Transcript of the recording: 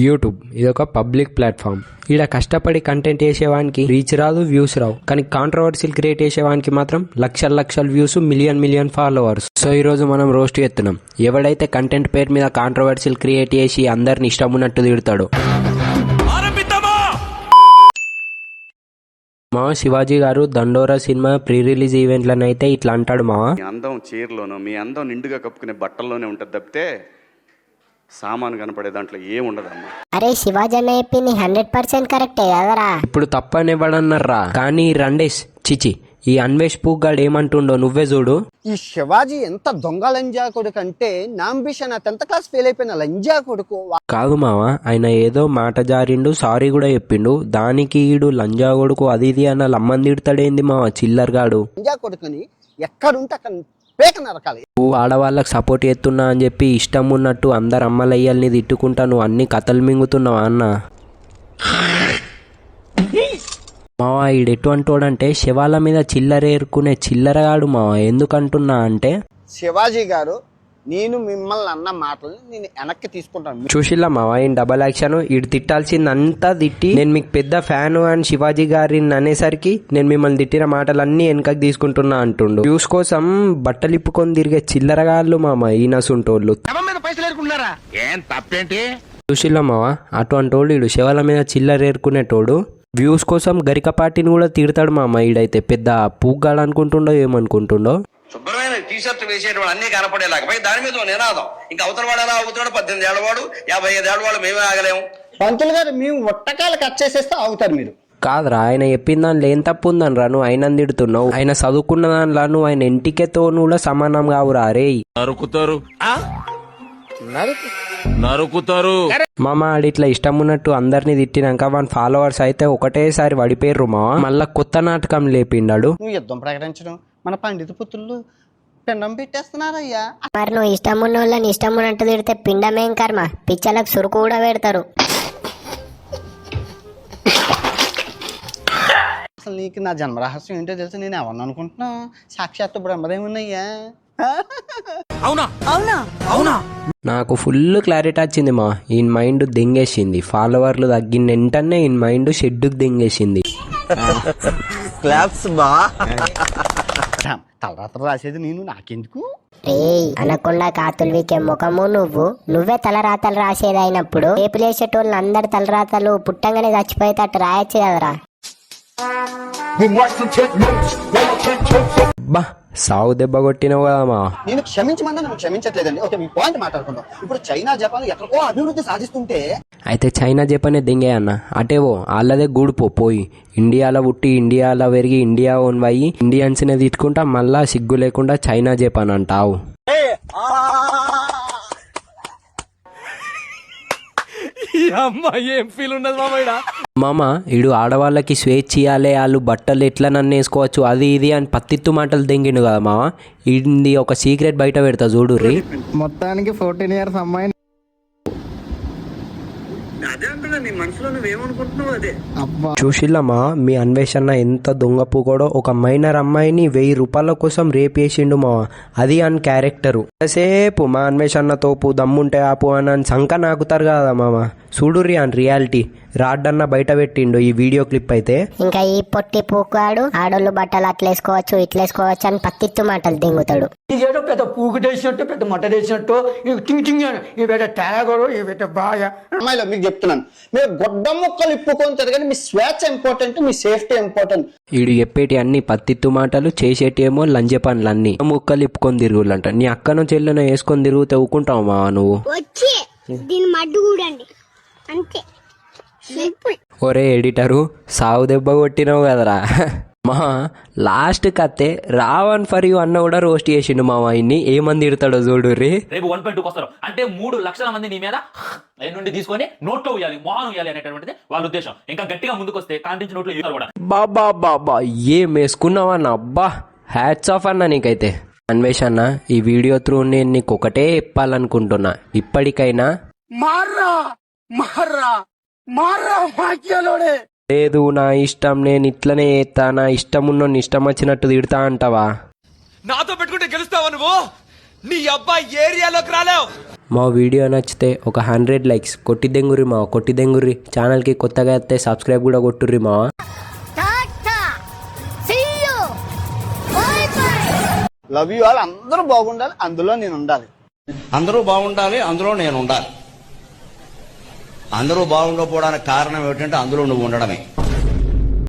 YouTube ఇదొక public platform. ఈడ కష్టపడి కంటెంట్ చేసేవానికి రీచ్ రాదు, వ్యూస్ రావు. కానీ కాంట్రవర్సీలు క్రియేట్ చేసేవానికి మాత్రం లక్షల వ్యూస్, మిలియన్ ఫాలోవర్స్. సో ఈ రోజు మనం రోస్ట్ చేస్తున్నాం. ఎవడైతే కంటెంట్ పేరు మీద కాంట్రవర్సీలు క్రియేట్ చేసి అందరిని ఇష్టం ఉన్నట్టు తిడతాడు. మా శివాజీ గారు దండోరా సినిమా ప్రీ రిలీజ్ ఈవెంట్లనైతే ఇట్లా అంటాడు. మా అందం చీరలోనూ, మీ అందం నిండుగా కప్పుకునే బట్టల్లోనే ఉంటుంది తప్పితే సామాను కనపడే దాంట్లో ఏముండదమ్మా. అరే శివాజీ అన్న చెప్పింది 100% కరెక్టే కదరా. ఇప్పుడు తప్పనివ్వడన్నారా. కానీ రండేష్ చిచి ఈ అన్వేష్ పూగాడు ఏమంటుండో నువ్వే చూడు. ఈ శివాజీ ఎంత దొంగ లంజా కొడుకు అంటే నా అంబిషన్ 10th క్లాస్ ఫెయిల్ అయిపోయిన లంజా కొడుకు కాదు మావా. ఆయన ఏదో మాట జారిండు, సారీ కూడా చెప్పిండు. దానికి ఈడు లంజా కొడుకు అది ఇది అన్న లమ్మని తిడతాడేంది మావా చిల్లర్గాడు. లంజా కొడుకుని ఎక్కడుంటే అక్కడ పేక నరకాలి. నువ్వు ఆడవాళ్ళకి సపోర్ట్ చేస్తున్నా అని చెప్పి ఇష్టం ఉన్నట్టు అందరు అమ్మలయ్యల్ని తిట్టుకుంటా నువ్వు అన్ని కథలు మింగుతున్నావా అన్న. మావా ఈడెటువంటోడంటే శవాల మీద చిల్లరేరుకునే చిల్లరగాడు మావా. ఎందుకంటున్నా అంటే శివాజీ గారు నేను మిమ్మల్ని అన్న మాటలు నేను వెనక్కి తీసుకుంటాను. చూసిల్లా మావా ఈయన డబల్ యాక్షన్. ఈడు తిట్టాల్సిందంతా తిట్టి నేను మీకు పెద్ద ఫ్యాన్ అని శివాజీ గారిని అనేసరికి నేను మిమ్మల్ని తిట్టిన మాటలన్నీ వెనకకి తీసుకుంటున్నా అంటుండు. వ్యూస్ కోసం బట్టలు ఇప్పుకొని తిరిగే చిల్లరగాళ్ళు మామ ఈనసుంటోళ్ళు. చూసిల్లా మావా అటువంటోళ్ళు ఈడు శవాల మీద చిల్లరేరుకునేటోడు. వ్యూస్ కోసం గరికపాటిని కూడా తిడతాడు మామ. ఈడైతే పెద్ద పూగ్గాడు అనుకుంటుండో ఏమనుకుంటుండో. శుభ్రమైన టీషర్ట్ వేసేటవాడు అన్ని కనపడేలాగా దాని మీద నినాదం. ఇంకా అవతల వాడు ఎలా అవుతాడు? 18 ఏళ్ళవాడు, 55 ఏళ్ళవాడు, మేమే ఆగలేము. పంతులు గారు మేము ఒట్టకాయలు కట్ చేసేస్తే ఆగుతారు మీరు. కాదురా ఆయన చెప్పిన దానిలో ఏం తప్పు ఉందని రా నువ్వు ఆయన తిడుతున్నావు. ఆయన చదువుకున్న దానిలో నువ్వు ఆయన ఎంటికేతో కూడా సమానం కావురా. రే నరుకుతారు మామ. ఆడిట్లా ఇష్టం ఉన్నట్టు అందరిని తిట్టినాక వాని ఫాలోవర్స్ అయితే ఒకటేసారి పడిపోయారు మా. మళ్ళా కొత్త నాటకం లేపిండాడు. నువ్వు యుద్ధం ప్రకటించడం మన పండిత పుత్రులు పిండం పెట్టేస్తున్నారయ్యా. మరి నువ్వు ఇష్టం ఉన్న వాళ్ళని ఇష్టం ఉన్నట్టు తిడితే పిండమేం కర్మ, పిచ్చలకు సురుకు కూడా పెడతారు. అసలు నీకు నా జన్మరహస్యం ఏంటో తెలుసు. నేను ఎవరిని అనుకుంటున్నా? సాక్షాత్తు బ్రహ్మదేవున్నయ్యా. అవునా నాకు ఫుల్ క్లారిటీ వచ్చింది మా. ఈయన మైండ్ దెంగేసింది. ఫాలోవర్లు తగ్గిన వెంటనే ఈయన మైండ్ షెడ్డుకు దెంగేసింది. తలరాత్రి రాసేది నేను, నాకెందుకు? అనకుండా కాతులు వీకే ముఖము నువ్వే తలరాతలు రాసేది అయినప్పుడు రేపు లేచేటోళ్ళు అందరి తలరాతలు పుట్టంగానే చచ్చిపోయేటట్టు రాయొచ్చు కదరా. బా సావు దెబ్బ కొట్టినావు కదమ్మా. నేను క్షమించమన్నా నువ్వు క్షమించట్లేదండి. ఓకే, మీ పాయింట్ మాట్లాడుకుందాం. ఇప్పుడు చైనా జపాన్ ఎక్కడికో అభివృద్ధి సాధిస్తుంటే అయితే చైనా జపానే దింగే అన్న. అటేవో వాళ్ళదే గూడుపో పోయి ఇండియాలో పుట్టి ఇండియాలో పెరిగి ఇండియా ఓన్ అయ్యి ఇండియన్స్ నే తిట్టుకుంటా మళ్ళా సిగ్గు లేకుండా చైనా జపాన్ అంటావు. మామ ఈడు ఆడవాళ్ళకి స్వేచ్ఛ ఇయ్యాలి, వాళ్ళు బట్టలు ఎట్లా నన్ను వేసుకోవచ్చు అది ఇది అని పత్తిత్తు మాటలు దెంగిండు కదా మామ. ఇది ఒక సీక్రెట్ బయట పెడతా చూడు రీ. మొత్తానికి 14 years అమ్మాయి చూసిల్లమ్మా మీ అన్వేషణ ఎంత దొంగ పూకోడో. ఒక మైనర్ అమ్మాయిని 1000 రూపాయల కోసం రేప్ చేసిండు మా. అది అని క్యారెక్టరు. సేపు మా అన్వేషణ తోపు దమ్ముంటే ఆపు అని సంక నాకుతారు కదా మామ. చూడుర్రి అని రియాలిటీ రాడ్డన్న బయట పెట్టిండు ఈ వీడియో క్లిప్ అయితే. ఇంకా ఈ పొట్టి పూకాడు ఆడోళ్ళు బట్టలు అట్లేసుకోవచ్చు ఇట్లేసుకోవచ్చు అని పత్తిత్తు మాటలు దింగుతాడు. ఇదేదో పెద్ద పూకుటేసినట్టు పెద్ద మట్టడేసినట్టు పెద్ద తేగడు పెద్ద బాగా. అమ్మాయిలో మీకు చెప్తున్నాను, మీరు గొడ్డ ముక్కలు ఇప్పుకొని తిరగని మీ స్వేచ్ఛ ఇంపార్టెంట్, మీ సేఫ్టీ ఇంపార్టెంట్. వీడు చెప్పేటి అన్ని పత్తిత్తు మాటలు, చేసేటి ఏమో లంజ పనులు అన్ని. ముక్కలు ఇప్పుకొని తిరుగులంట. నీ అక్కను చెల్లెను వేసుకొని తిరుగుతూ ఊకుంటావు మా నువ్వు. అంతే. ఒరే ఎడిటరు సావు దెబ్బ కొట్టినావు కదరా మా. లాస్ట్ కత్తే రావణ్ ఫర్ యూ అన్న కూడా రోస్ట్ చేసిండు మా. ఆయన్ని ఏమంది తిడతాడో చూడు రే. రేపు 1.2 వస్తారు అంటే 3 లక్షల మంది నీ మీద లైన్ నుండి తీసుకొని నోట్లో ఉయ్యాలి, మోహన్ ఉయ్యాలి అనేటటువంటిది వాళ్ళ ఉద్దేశం. ఇంకా గట్టిగా ముందుకు వస్తే కాంటించి నోట్లో ఉయ్యాలి కూడా. బాబా ఏం వేసుకున్నావన్న. అబ్బా హ్యాట్స్ ఆఫ్ అన్న నీకైతే. అన్వేషణ ఈ వీడియో త్రూ నేను నీకు ఒకటే చెప్పాలనుకుంటున్నా. ఇప్పటికైనా లేదు నా ఇష్టం, నేను ఇట్లనే చేస్తా, నా ఇష్టం ఉన్న ఇష్టం వచ్చినట్టు తిడతా అంటావా? నాతో పెట్టుకుంటే గెలుస్తావా నువ్వు? మా వీడియో నచ్చితే ఒక 100 లైక్స్ కొట్టి దెంగురి మా కొట్టి దెంగురి. ఛానల్కి కొత్తగా అయితే సబ్స్క్రైబ్ కూడా కొట్టుర్రి మా. Love you all. అందరూ బాగుండాలి, అందులో నేను ఉండాలి. అందరూ బాగుండాలి, అందులో నేను ఉండాలి. అందరూ బాగుండకపోవడానికి కారణం ఏమిటంటే అందులో నువ్వు ఉండడమే.